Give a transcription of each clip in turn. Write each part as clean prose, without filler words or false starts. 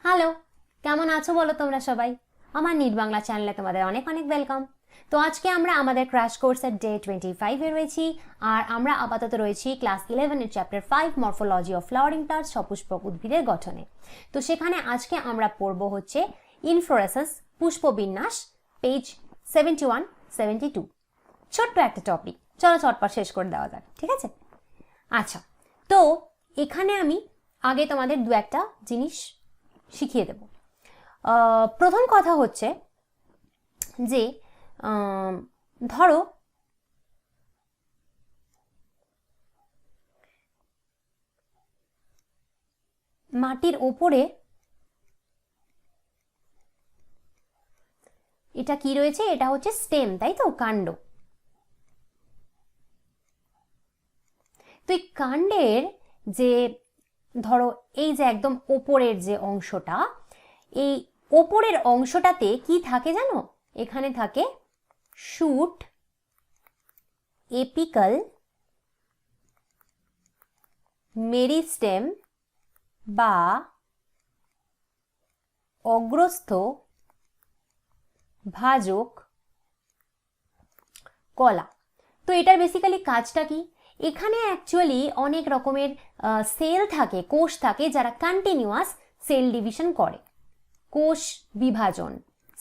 Hello, কেমন আছো বলো তোমরা সবাই? আমার নিট বাংলা চ্যানেলে তোমাদের অনেক অনেক ওয়েলকাম। তো আজকে আমরা আমাদের ক্র্যাশ কোর্সের ডে 25 এ রয়েছি, আর আমরা আপাতত রয়েছি ক্লাস 11 এর chapter 5 morphology of flowering plants, সপুষ্পক উদ্ভিদের গঠনে। তো সেখানে আজকে আমরা পড়ব হচ্ছে ইনফ্লোরেসেন্স, পুষ্পবিন্যাস, পেজ 71 72। ছোট্ট একটা টপিক, চলো চটপট শেষ করে দেওয়া যাক, ঠিক আছে? আচ্ছা, তো এখানে আমি আগে তোমাদের দু একটা জিনিস শিখিয়ে দেব। প্রথম কথা হচ্ছে যে ধরো মাটির ওপরে এটা কি রয়েছে? এটা হচ্ছে স্টেম, তাই তো, কাণ্ড। তো এই কাণ্ডের যে ধরো এই যে একদম ওপরের যে অংশটা, এই ওপরের অংশটাতে কি থাকে জানো? এখানে থাকে শুট, এপিক্যাল, মেরিস্টেম বা অগ্রস্থ ভাজক কলা। তো এটার বেসিক্যালি কাজটা কি? এখানে অ্যাকচুয়ালি অনেক রকমের সেল থাকে, কোষ থাকে, যারা কন্টিনিউয়াস সেল ডিভিশন করে। কোষ বিভাজন,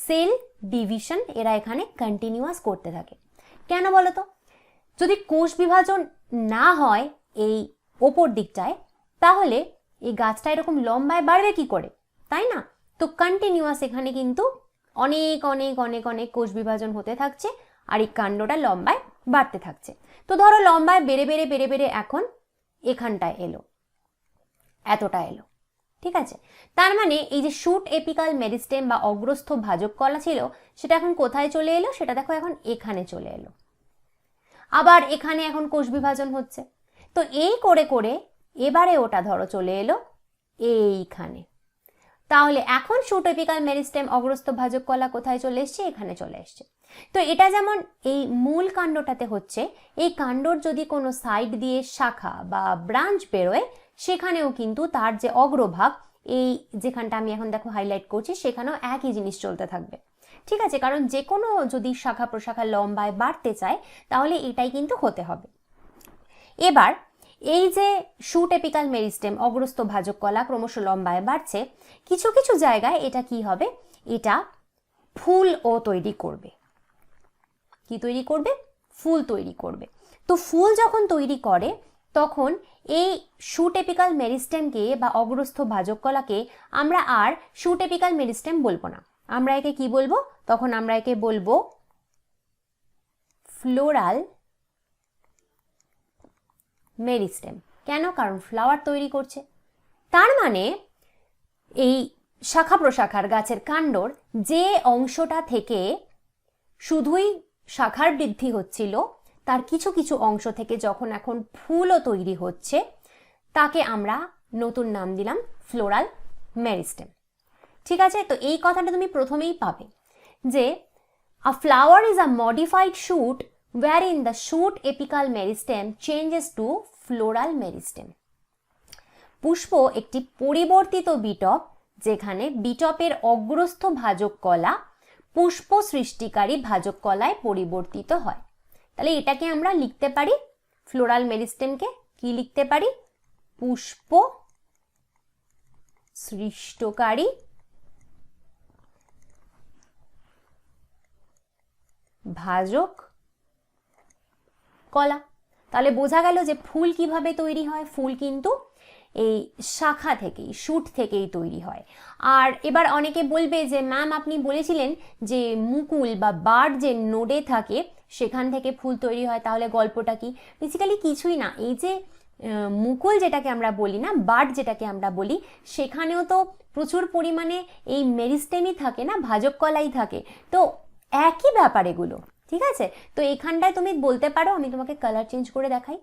সেল ডিভিশন, এরা এখানে কন্টিনিউয়াস করতে থাকে। কেন বলো তো? যদি কোষ বিভাজন না হয় এই ওপর দিকটায়, তাহলে এই গাছটা এরকম লম্বায় বাড়বে কি করে, তাই না? তো কন্টিনিউয়াস এখানে কিন্তু অনেক অনেক অনেক অনেক কোষ বিভাজন হতে থাকছে, আর এই কাণ্ডটা লম্বায় বাড়তে থাকছে। তো ধরো লম্বায় বেড়ে বেড়ে বেড়ে বেড়ে এখন এখানটায় এলো, এতটা এলো, ঠিক আছে? তার মানে এই যে শুট, এপিক্যাল, মেরিস্টেম বা অগ্রস্থ ভাজক কলা ছিল, সেটা এখন কোথায় চলে এলো? সেটা দেখো এখন এখানে চলে এলো। আবার এখানে এখন কোষ বিভাজন হচ্ছে। তো এই করে করে এবারে ওটা ধরো চলে এলো এইখানে। তাহলে এখন শুট, এপিক্যাল, মেরিস্টেম, অগ্রস্থ ভাজক কলা কোথায় চলে এসছে? এখানে চলে এসছে। তো এটা যেমন এই মূল কাণ্ডটাতে হচ্ছে, এই কাণ্ডর যদি কোনো সাইড দিয়ে শাখা বা ব্রাঞ্চ বেরোয়, সেখানেও কিন্তু তার যে অগ্রভাগ, এই যেখানটা আমি এখন দেখো হাইলাইট করছি, সেখানেও একই জিনিস চলতে থাকবে, ঠিক আছে? কারণ যে কোনো যদি শাখা প্রশাখা লম্বায় বাড়তে চায়, তাহলে এটাই কিন্তু হতে হবে। এবার এই যে শুট, এপিক্যাল, মেরিস্টেম, অগ্রস্থ ভাজক কলা ক্রমশ লম্বায় বাড়ছে, কিছু কিছু জায়গায় এটা কি হবে? এটা ফুল ও তৈরি করবে। কি তৈরি করবে? ফুল তৈরি করবে। তো ফুল যখন তৈরি করে, তখন এই শুট, এপিক্যাল, মেরিস্টেমকে বা অগ্রস্থ ভাজক কলাকে আমরা আর শুট, এপিক্যাল, মেরিস্টেম বলবো না। আমরা একে কি বলবো? তখন আমরা একে বলবো ফ্লোরাল মেরিস্টেম। কেন? কারণ ফ্লাওয়ার তৈরি করছে। তার মানে এই শাখা প্রশাখার গাছের কাণ্ডর যে অংশটা থেকে শুধুই শাখার বৃদ্ধি হচ্ছিল, তার কিছু কিছু অংশ থেকে যখন এখন ফুলও তৈরি হচ্ছে, তাকে আমরা নতুন নাম দিলাম ফ্লোরাল মেরিস্টেম, ঠিক আছে? তো এই কথাটা তুমি প্রথমেই পাবে যে a flower is a modified shoot wherein the shoot apical meristem changes to floral meristem. পুষ্প একটি পরিবর্তিত বিটপ, যেখানে বিটপের অগ্রস্থ ভাজক কলা পুষ্প সৃষ্টিকারী ভাজক কলায় পরিবর্তিত হয়। তাহলে এটাকে আমরা লিখতে পারি, ফ্লোরাল মেরিস্টেমকে কি লিখতে পারি? পুষ্প সৃষ্টকারী ভাজক কলা। তাহলে বোঝা গেল যে ফুল কিভাবে তৈরি হয়। ফুল কিন্তু এই শাখা থেকেই, শুট থেকেই তৈরি হয়। আর এবার অনেকে বলবে যে ম্যাম আপনি বলেছিলেন যে মুকুল বা বার্ড যে নোডে থাকে সেখান থেকে ফুল তৈরি হয়, তাহলে গল্পটা কি? বেসিক্যালি কিছুই না। এই যে মুকুল যেটাকে আমরা বলি না, বার্ড যেটাকে আমরা বলি, সেখানেও তো প্রচুর পরিমাণে এই মেরিস্টেমই থাকে না, ভাজক কলাই থাকে। তো একই ব্যাপার এগুলো, ঠিক আছে? তো এখানটায় তুমি বলতে পারো, আমি তোমাকে কালার চেঞ্জ করে দেখাই।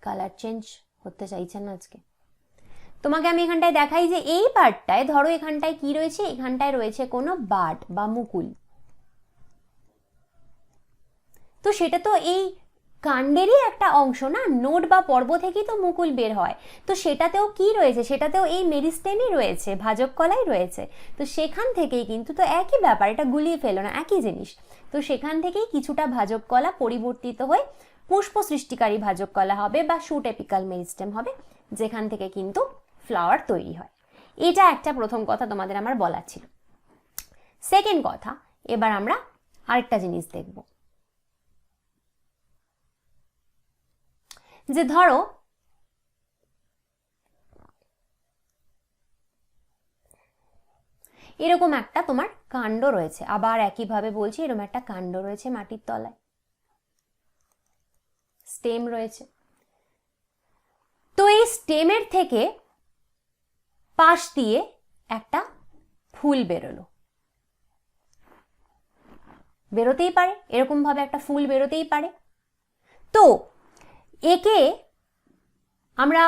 কালার চেঞ্জ হতে চাইছে না আজকে। তোমাকে আমি এখানটায় দেখাই যে এই পার্টটায় ধরো এখানটায় কি রয়েছে? এখানটায় রয়েছে কোনো বার্ড বা মুকুল। তো সেটা তো এই কাণ্ডেরই একটা অংশ না, নোড বা পর্ব থেকেই তো মুকুল বের হয়। তো সেটাতেও কি রয়েছে, সেটাতেও এই মেরিস্টেমই রয়েছে, ভাজক কলাই রয়েছে। তো সেখান থেকেই কিন্তু, তো একই ব্যাপার, এটা গুলিয়ে ফেলো না, একই জিনিস। তো সেখান থেকেই কিছুটা ভাজক কলা পরিবর্তিত হয়ে পুষ্প সৃষ্টিকারী ভাজক কলা হবে বা শুট এপিকাল মেরিস্টেম হবে, যেখান থেকে কিন্তু ফ্লাওয়ার তৈরি হয়। এটা একটা প্রথম কথা তোমাদের আমার বলার ছিল। সেকেন্ড কথা, এবার আমরা আরেকটা জিনিস দেখব, যে ধরো এরকম একটা তোমার কাণ্ড রয়েছে, আবার একইভাবে বলছি, এরকম একটা কাণ্ড রয়েছে মাটির তলায়, স্টেম রয়েছে। তো এই স্টেমের থেকে পাশ দিয়ে একটা ফুল বেরোলো, বেরোতেই পারে, এরকম ভাবে একটা ফুল বেরোতেই পারে। তো একে আমরা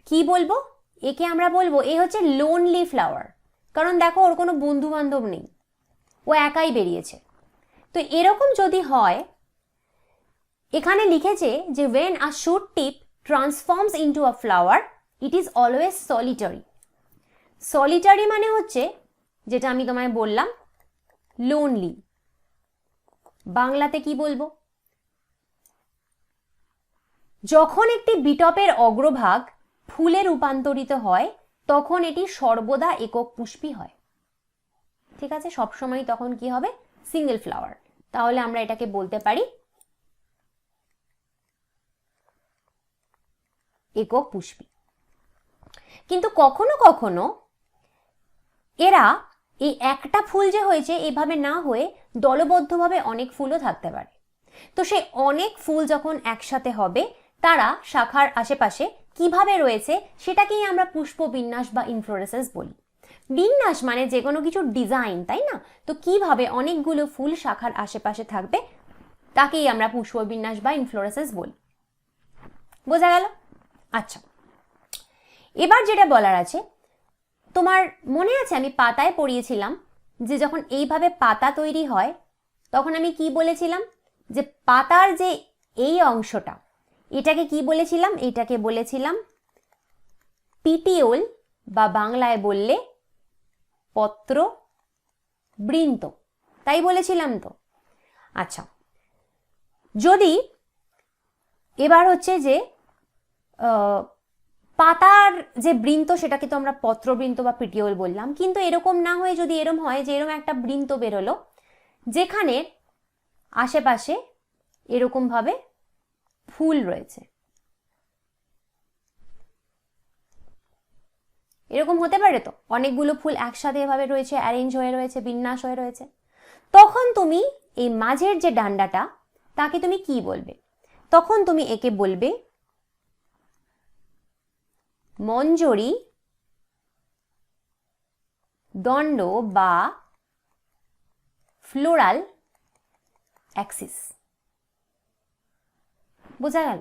কি বলবো, একে আমরা বলবো এ হচ্ছে লোনলি ফ্লাওয়ার, কারণ দেখো ওর কোনো বন্ধু বান্ধব নেই, ও একাই বেরিয়েছে। তো এরকম যদি হয়, এখানে লিখেছে যে when a shoot tip transforms into a flower it is always solitary। solitary মানে হচ্ছে, যেটা আমি তোমায় বললাম, লোনলি। বাংলাতে কি বলবো, যখন একটি বিটপের অগ্রভাগ ফুলে রূপান্তরিত হয় তখন এটি সর্বদা একক পুষ্পী হয়। ঠিক আছে, সবসময় তখন কি হবে, সিঙ্গেল ফ্লাওয়ার। তাহলে আমরা এটাকে বলতে পারি একক পুষ্পী। কিন্তু কখনো কখনো এরা এই একটা ফুল যে হয়েছে এভাবে না হয়ে দলবদ্ধভাবে অনেক ফুলও থাকতে পারে। তো সেই অনেক ফুল যখন একসাথে হবে, তারা শাখার আশেপাশে কিভাবে রয়েছে সেটাকেই আমরা পুষ্প বিন্যাস বা ইনফ্লোরেসেন্স বলি। বিন্যাস মানে যে কোনো কিছু ডিজাইন, তাই না? তো কিভাবে অনেকগুলো ফুল শাখার আশেপাশে থাকবে তাকেই আমরা পুষ্প বিন্যাস বা ইনফ্লোরেসেন্স বলি। বোঝা গেল? আচ্ছা, এবার যেটা বলার আছে, তোমার মনে আছে আমি পাতায় পড়িয়েছিলাম যে যখন এইভাবে পাতা তৈরি হয় তখন আমি কি বলেছিলাম, যে পাতার যে এই অংশটা, এটাকে কি বলেছিলাম, এটাকে বলেছিলাম পিটিওল, বা বাংলায় বললে পত্র বৃন্ত, তাই বলেছিলাম তো। আচ্ছা, যদি এবার হচ্ছে যে পাতার যে বৃন্ত সেটাকে তো আমরা পত্রবৃন্ত বা পিটিওল বললাম, কিন্তু এরকম না হয়ে যদি এরম হয় যে এরম একটা বৃন্ত বেরোলো যেখানে আশেপাশে এরকম ভাবে ফুল রয়েছে, এরকম হতে পারে তো, অনেকগুলো ফুল একসাথে এভাবে রয়েছে, অ্যারেঞ্জ হয়ে রয়েছে, বিন্যাস হয়ে রয়েছে, তখন তুমি এই মাঝের যে ডান্ডাটা তাকে তুমি কি বলবে? তখন তুমি একে বলবে মঞ্জরি দণ্ড বা ফ্লোরাল অ্যাক্সিস। বোঝা গেল?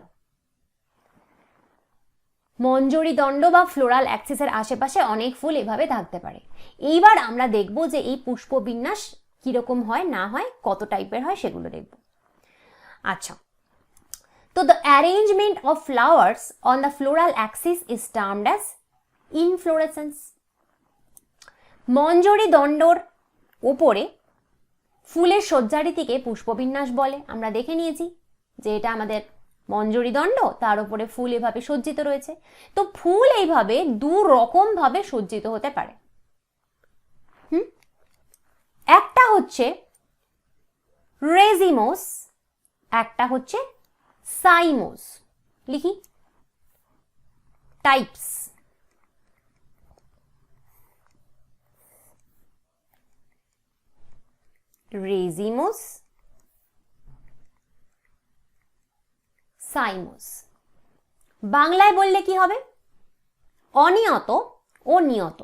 মঞ্জরি দণ্ড বা ফ্লোরাল অ্যাক্সিসের আশেপাশে অনেক ফুল এভাবে থাকতে পারে। এইবার আমরা দেখব যে এই পুষ্প বিন্যাস কিরকম হয় না হয়, কত টাইপের হয় সেগুলো দেখব। আচ্ছা, তো the arrangement of flowers on the floral axis is termed as inflorescence। Manjari দণ্ডর ওপরে ফুলের সজ্জারিটিকে পুষ্পবিন্যাস বলে। আমরা দেখে নিয়েছি যে এটা আমাদের মঞ্জরি দণ্ড, তার উপরে ফুল এভাবে সজ্জিত রয়েছে। তো ফুল এইভাবে দু রকম ভাবে সজ্জিত হতে পারে। একটা হচ্ছে রেজিমোস, একটা হচ্ছে সাইমোস। লিখি টাইপস। রেজিমোস, সাইমোস। বাংলায় বললে কি হবে? অনিয়ত ও নিয়ত।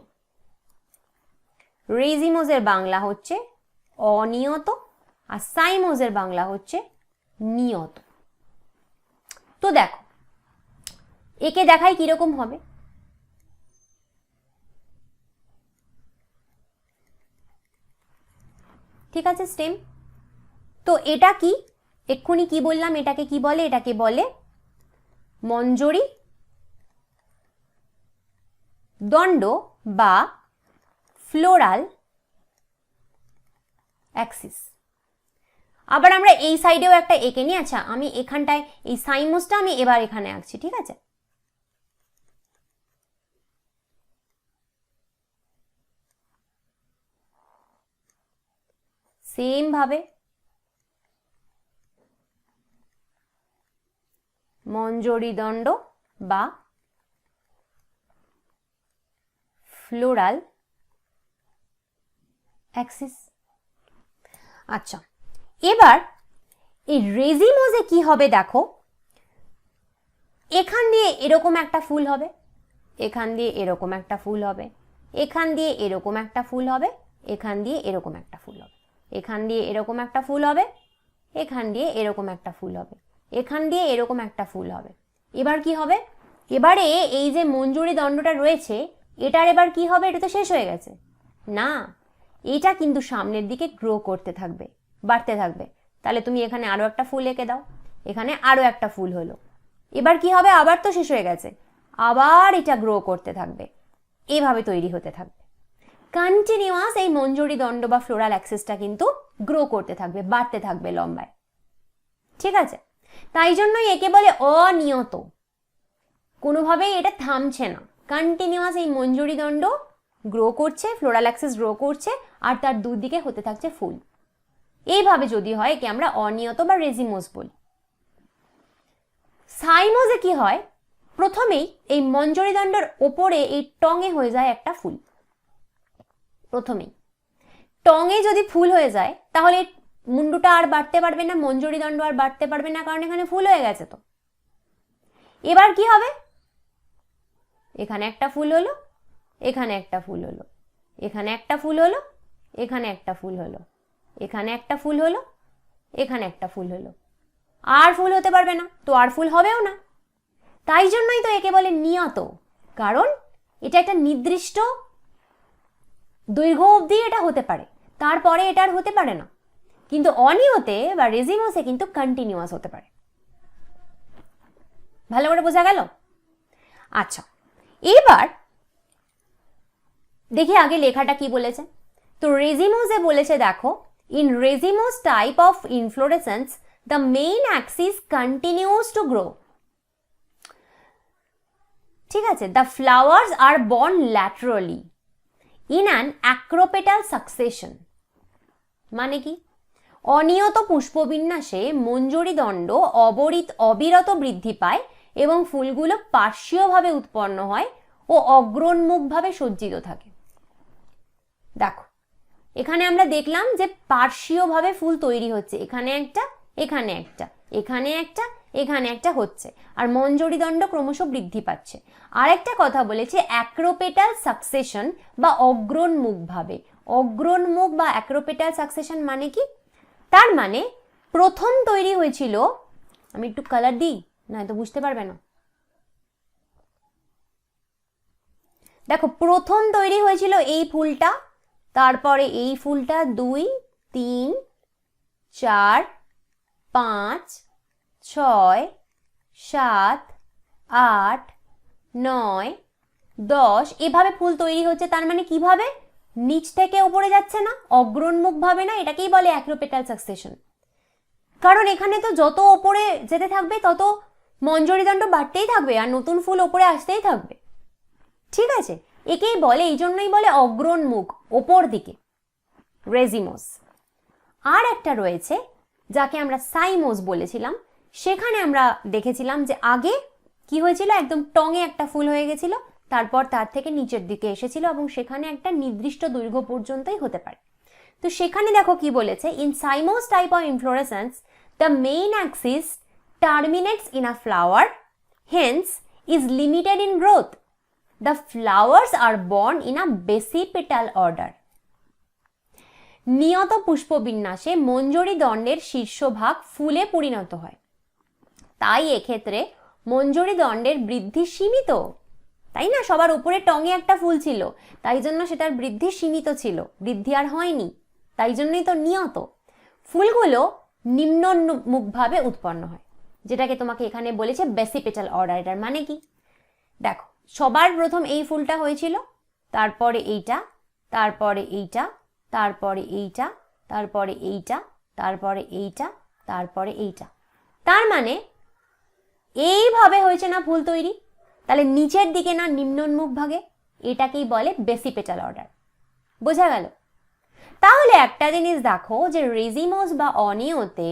রেজিমোসের বাংলা হচ্ছে অনিয়ত, আর সাইমোসের বাংলা হচ্ছে নিয়ত। তো দেখো একে দেখাই কিরকম হবে। ঠিক আছে, স্টেম। তো এটা কি? এক্ষুনি কি বললাম, এটাকে কি বলে? এটাকে বলে মঞ্জরি দণ্ড বা ফ্লোরাল অ্যাক্সিস। আবার আমরা এই সাইডেও একটা এঁকে নিই। আচ্ছা, আমি এখানটায় এই সাইমোসটা আমি এবার এখানে আঁকছি, ঠিক আছে? সেম ভাবে মঞ্জরি দণ্ড বা ফ্লোরাল অ্যাক্সিস। আচ্ছা, এবার এই রেজিমোজে কি হবে দেখো, এখান দিয়ে এরকম একটা ফুল হবে, এখান দিয়ে এরকম একটা ফুল হবে, এখান দিয়ে এরকম একটা ফুল হবে, এখান দিয়ে এরকম একটা ফুল হবে, এখান দিয়ে এরকম একটা ফুল হবে, এখান দিয়ে এরকম একটা ফুল হবে, এখান দিয়ে এরকম একটা ফুল হবে। এবার কি হবে? এবারে এই যে মঞ্জরি দণ্ডটা রয়েছে এটার এবার কি হবে? এটা তো শেষ হয়ে গেছে না, এটা কিন্তু সামনের দিকে গ্রো করতে থাকবে, বাড়তে থাকবে। তাহলে তুমি এখানে আরো একটা ফুল এঁকে দাও, এখানে আরো একটা ফুল হলো। এবার কি হবে? আবার তো শেষ হয়ে গেছে, আবার এটা গ্রো করতে থাকবে, এভাবে তৈরি হতে থাকবে। কন্টিনিউয়াস এই মঞ্জরি দণ্ড বা ফ্লোরাল অ্যাক্সিসটা কিন্তু গ্রো করতে থাকবে, বাড়তে থাকবে লম্বায়, ঠিক আছে? তাই জন্যই একে বলে অনিয়ত, কোনোভাবেই এটা থামছে না, কন্টিনিউয়াস এই মঞ্জরি দণ্ড গ্রো করছে, ফ্লোরাল অ্যাক্সিস গ্রো করছে, আর তার দুদিকে হতে থাকছে ফুল। এইভাবে যদি হয় একে আমরা অনিয়ত বা রেজিমোজ বলি। সাইমোজে কি হয়? প্রথমেই এই মঞ্জরি দণ্ডের ওপরে এই টঙে হয়ে যায় একটা ফুল। প্রথমেই টঙে যদি ফুল হয়ে যায় তাহলে মুন্ডুটা আর বাড়তে পারবে না, মঞ্জরি দণ্ড আর বাড়তে পারবে না, কারণ এখানে ফুল হয়ে গেছে। তো এবার কি হবে? এখানে একটা ফুল হলো, এখানে একটা ফুল হলো, এখানে একটা ফুল হলো, এখানে একটা ফুল হলো, এখানে একটা ফুল হলো, এখানে একটা ফুল হলো, আর ফুল হতে পারবে না, তো আর ফুল হবেও না। তাই জন্যই তো একে বলে নিয়ত, কারণ এটা একটা নির্দিষ্ট দৈর্ঘ্য অবধি এটা হতে পারে, তারপরে এটা আর হতে পারে না। কিন্তু অনিয়তে বা রেজিমোসে কিন্তু কন্টিনিউয়াস হতে পারে। ভালো করে বোঝা গেল? আচ্ছা, এবার দেখি আগে লেখাটা কি বলেছে। তো রেজিমোসে বলেছে দেখো, in racemose type of inflorescence the main axis continues to grow, ঠিক আছে? The flowers are borne laterally in an acropetal succession. মানে কি? অনিয়ত পুষ্পবিন্যাসে মঞ্জরি দণ্ড অবিরত বৃদ্ধি পায় এবং ফুলগুলো পার্শ্বীয়ভাবে উৎপন্ন হয় ও অগ্রোন্মুখভাবে সজ্জিত থাকে। দেখো, এখানে আমরা দেখলাম যে পার্শ্বীয়ভাবে ফুল তৈরি হচ্ছে, এখানে একটা, এখানে একটা, এখানে একটা, এখানে একটা হচ্ছে, আর মঞ্জরি দণ্ড ক্রমশ বৃদ্ধি পাচ্ছে। আরেকটা কথা বলেছে অ্যাক্রোপেটাল সাকসেশন বা অগ্রোন্মুখভাবে। অগ্রোন্মুখ বা অ্যাক্রোপেটাল সাকসেশন মানে কি? তার মানে প্রথম তৈরি হয়েছিল, আমি একটু কালার দিই, না তো বুঝতে পারবে না। দেখো, প্রথম তৈরি হয়েছিল এই ফুলটা, তারপরে এই ফুলটা 2, 3, 4, 5, 6, 7, 8, 9, 10 এভাবে ফুল তৈরি হচ্ছে। তার মানে কিভাবে? নিচ থেকে উপরে যাচ্ছে না, অগ্রোন্মুখ ভাবে না, এটাকেই বলে অ্যাক্রোপেটাল সাকসেশন। কারণ এখানে তো যত ওপরে যেতে থাকবে তত মঞ্জরি দণ্ড বাড়তেই থাকবে আর নতুন ফুল ওপরে আসতেই থাকবে, ঠিক আছে? একেই বলে, এই জন্যই বলে অগ্রোন্মুখ, ওপর দিকে, রেজিমোস। আর একটা রয়েছে যাকে আমরা সাইমোস বলেছিলাম, সেখানে আমরা দেখেছিলাম যে আগে কি হয়েছিল, একদম টঙে একটা ফুল হয়ে গেছিল, তারপর তার থেকে নিচের দিকে এসেছিল এবং সেখানে একটা নির্দিষ্ট দৈর্ঘ্য পর্যন্তই হতে পারে। তো সেখানে দেখো কি বলেছে, in cymose type of inflorescence the main axis terminates in a flower, hence is limited in growth. The flowers are borne in a basipetal order. নিয়ত পুষ্পবিন্যাসে মঞ্জরি দণ্ডের শীর্ষভাগ ফুলে পরিণত হয়, তাই এক্ষেত্রে মঞ্জরি দণ্ডের বৃদ্ধি সীমিত, তাই না? সবার উপরে টঙে একটা ফুল ছিল, তাই জন্য সেটার বৃদ্ধি সীমিত ছিল, বৃদ্ধি আর হয়নি, তাই জন্যই তো নিয়ত। ফুলগুলো নিম্নোন্মুখভাবে উৎপন্ন হয়, যেটাকে তোমাকে এখানে বলেছে বেসিপেটাল অর্ডার। এটার মানে কি দেখো, সবার প্রথম এই ফুলটা হয়েছিল, তারপরে এইটা, তারপরে এইটা, তারপরে এইটা, তারপরে এইটা, তারপরে এইটা, তারপরে এইটা। তার মানে এইভাবে হয়েছে না ফুল তৈরি, তাহলে নিচের দিকে না নিম্নোন্মুখ ভাগে, এটাকেই বলে বেসিপেটাল অর্ডার। বোঝা গেল? তাহলে একটা জিনিস দেখো যে রেজিমোস বা অনিয়তে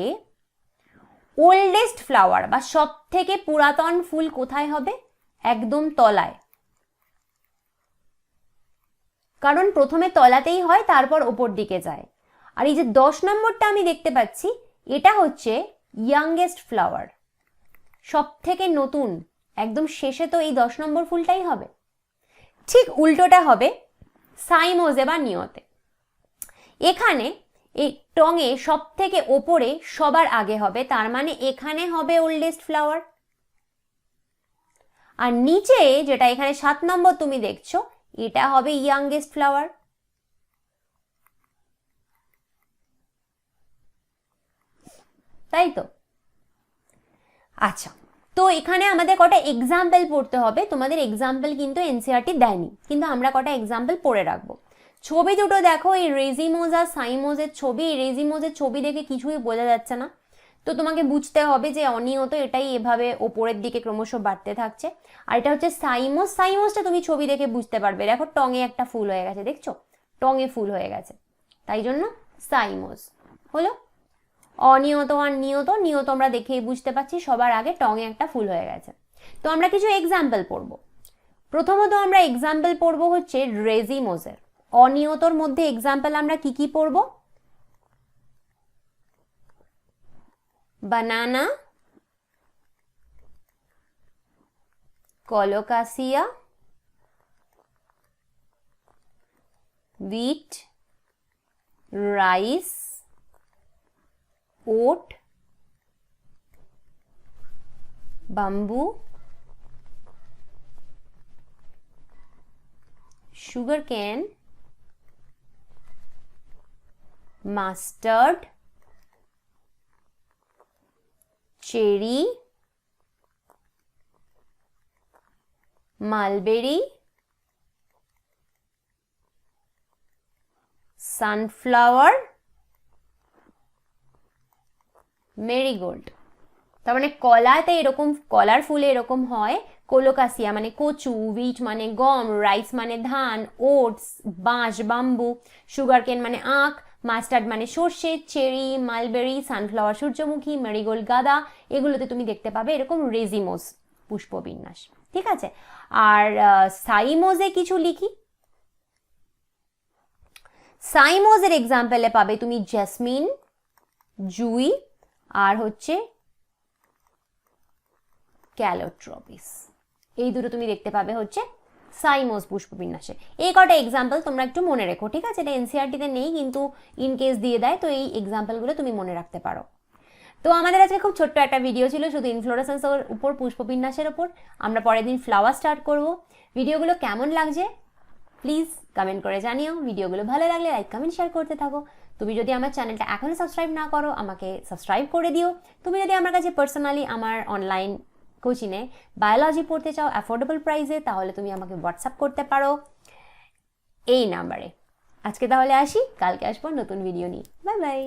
ওল্ডেস্ট ফ্লাওয়ার বা সব থেকে পুরাতন ফুল কোথায় হবে? একদম তলায়, কারণ প্রথমে তলাতেই হয়, তারপর ওপর দিকে যায়। আর এই যে 10 নম্বরটা আমি দেখতে পাচ্ছি, এটা হচ্ছে ইয়াংগেস্ট ফ্লাওয়ার, সব থেকে নতুন, একদম শেষে তো এই 10 নম্বর ফুলটাই হবে। ঠিক উল্টোটা হবে সাইমোজে বা নিয়তে। এখানে এই টঙে সব থেকে ওপরে সবার আগে হবে, তার মানে এখানে হবে ওল্ডেস্ট ফ্লাওয়ার। আর নিচে যেটা এখানে 7 নম্বর তুমি দেখছো, এটা হবে ইয়াংগেস্ট ফ্লাওয়ার। তাই তো? আচ্ছা, তো এখানে আমাদের কটা এক্সাম্পল পড়তে হবে। তোমাদের এক্সাম্পল কিন্তু এনসিইআরটি দেয়নি, কিন্তু আমরা কটা এক্সাম্পল পড়ে রাখবো। ছবি দুটো দেখো, এই রেজিমোজ আর সাইমোজের ছবি। এই রেজিমোজের ছবি দেখে কিছুই বোঝা যাচ্ছে না, তো তোমাকে বুঝতে হবে যে অনিয়ত এটাই এভাবে ওপরের দিকে ক্রমশ বাড়তে থাকছে। আর এটা হচ্ছে সাইমোজ। সাইমোজটা তুমি ছবি দেখে বুঝতে পারবে, দেখো টঙে একটা ফুল হয়ে গেছে, দেখছো টঙে ফুল হয়ে গেছে, তাই জন্য সাইমোজ হলো। অনিয়ত আর নিয়ত, নিয়ত আমরা দেখেই বুঝতে পারছি সবার আগে টঙে একটা ফুল হয়ে গেছে। তো আমরা কিছু এক্সাম্পল পড়বো। প্রথমত আমরা এক্সাম্পল পড়বো হচ্ছে রেজিমোজের। অনিয়তর মধ্যে এক্সাম্পল আমরা কি কি পড়বো? বানানা, কলোকাসিয়া, wheat, রাইস, ওট, বাম্বু, সুগার কেন, mustard, cherry, mulberry, sunflower, marigold. তার মানে কলাতে এরকম, কলার ফুলে এরকম হয়। কোলোকাসিয়া মানে কচু, উইট মানে গম, রাইস মানে ধান, ওটস বাঁশ বাম্বু, সুগার কেন মানে আখ, মাস্টার্ড মানে সর্ষে, চেরি, মালবেরি, সানফ্লাওয়ার সূর্যমুখী, মেরিগোল্ড গাঁদা। এগুলোতে তুমি দেখতে পাবে এরকম রেজিমোস পুষ্পবিন্যাস। ঠিক আছে? আর সাইমোজে কিছু লিখি। সাইমোজের এক্সাম্পলে পাবে তুমি জেসমিন, জুই, আর হচ্ছে ক্যালোট্রপিস। এই দুটো তুমি দেখতে পাবে হচ্ছে সাইমোজ পুষ্পবিন্যাসে। এই কটা এক্সাম্পল তোমরা একটু মনে রেখো, ঠিক আছে? এটা এনসিইআরটিতে নেই, কিন্তু ইন কেস দিয়ে দেয়, তো এই এক্সাম্পলগুলো তুমি মনে রাখতে পারো। তো আমাদের আজকে খুব ছোট্ট একটা ভিডিও ছিল, শুধু ইনফ্লোরেসেন্সের উপর, পুষ্পবিন্যাসের উপর। আমরা পরের দিন ফ্লাওয়ার স্টার্ট করব। ভিডিওগুলো কেমন লাগছে প্লিজ কমেন্ট করে জানিও। ভিডিওগুলো ভালো লাগলে লাইক কমেন্ট শেয়ার করতে থাকো। তুমি যদি আমার চ্যানেলটা এখনো সাবস্ক্রাইব না করো, আমাকে সাবস্ক্রাইব করে দিও। তুমি যদি আমার কাছে পার্সোনালি আমার অনলাইন কোচিংয়ে বায়োলজি পড়তে চাও অ্যাফোর্ডেবল প্রাইসে, তাহলে তুমি আমাকে হোয়াটসঅ্যাপ করতে পারো এই নাম্বারে। আজকে তাহলে আসি, কালকে আসবো নতুন ভিডিও নিয়ে। Bye bye.